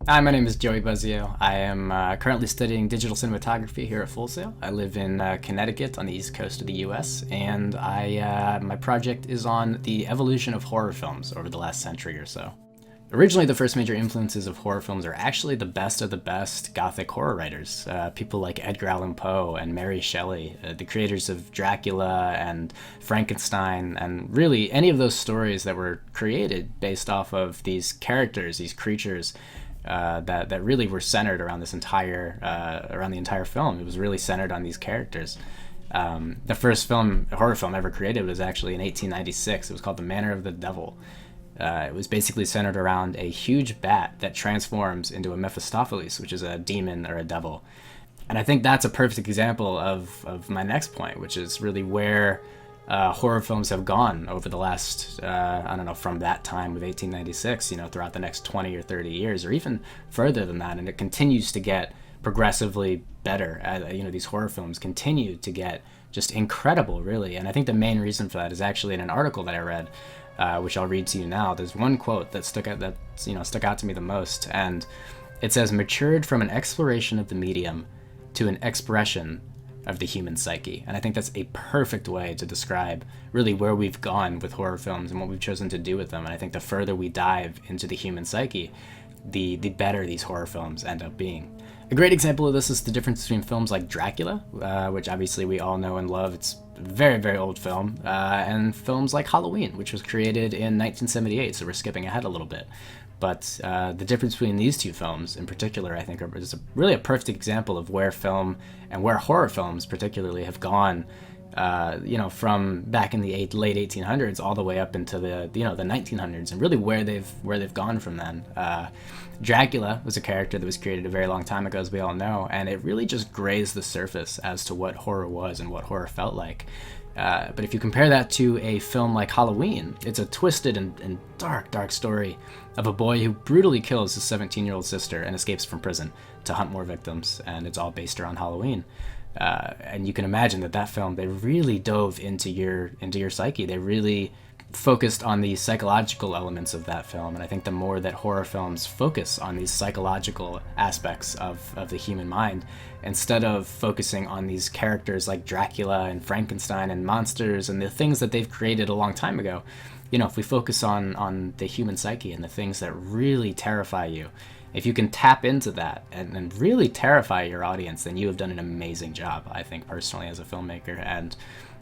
Hi, my name is Joey Buzzeo. I am currently studying digital cinematography here at Buzzeo. I live in Connecticut on the east coast of the U.S., and my project is on the evolution of horror films over the last century or so. Originally, the first major influences of horror films are actually the best of the best Gothic horror writers. People like Edgar Allan Poe and Mary Shelley, the creators of Dracula and Frankenstein, and really any of those stories that were created based off of these characters, these creatures that really were centered around around the entire film. It was really centered on these characters. The first horror film ever created was actually in 1896. It was called The Manor of the Devil. It was basically centered around a huge bat that transforms into a Mephistopheles, which is a demon or a devil. And I think that's a perfect example of my next point, which is really where horror films have gone over the last, I don't know, from that time of 1896, throughout the next 20 or 30 years, or even further than that. And it continues to get progressively better. These horror films continue to get just incredible, really. And I think the main reason for that is actually in an article that I read, which I'll read to you now. There's one quote that stuck out to me the most, and it says, "Matured from an exploration of the medium to an expression of the human psyche." And I think that's a perfect way to describe really where we've gone with horror films and what we've chosen to do with them. And I think the further we dive into the human psyche, the better these horror films end up being. A great example of this is the difference between films like Dracula, which obviously we all know and love. It's a very, very old film, and films like Halloween, which was created in 1978, so we're skipping ahead a little bit. But the difference between these two films in particular, I think, is really a perfect example of where film and where horror films particularly have gone, from back in the late 1800s all the way up into the 1900s, and really where they've gone from then. Dracula was a character that was created a very long time ago, as we all know, and it really just grazed the surface as to what horror was and what horror felt like. But if you compare that to a film like Halloween, it's a twisted and dark story of a boy who brutally kills his 17-year-old sister and escapes from prison to hunt more victims, and it's all based around Halloween. And you can imagine that film, they really dove into your psyche. They really focused on the psychological elements of that film, and I think the more that horror films focus on these psychological aspects of the human mind, instead of focusing on these characters like Dracula and Frankenstein and monsters and the things that they've created a long time ago, if we focus on the human psyche and the things that really terrify you, if you can tap into that and really terrify your audience, then you have done an amazing job, I think, personally, as a filmmaker. And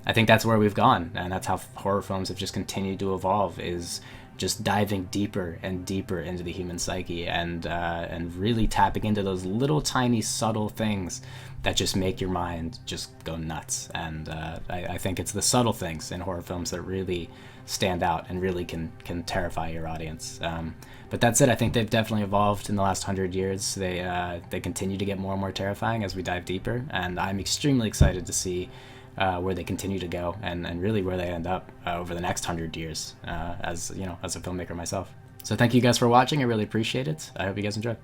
I think that's where we've gone, and that's how horror films have just continued to evolve, is just diving deeper and deeper into the human psyche and really tapping into those little tiny subtle things that just make your mind just go nuts. And I think it's the subtle things in horror films that really stand out and really can terrify your audience. But that's it. I think they've definitely evolved in the last 100 years. They continue to get more and more terrifying as we dive deeper, and I'm extremely excited to see where they continue to go and really where they end up over the next 100 years, as a filmmaker myself. So thank you guys for watching. I really appreciate it. I hope you guys enjoy.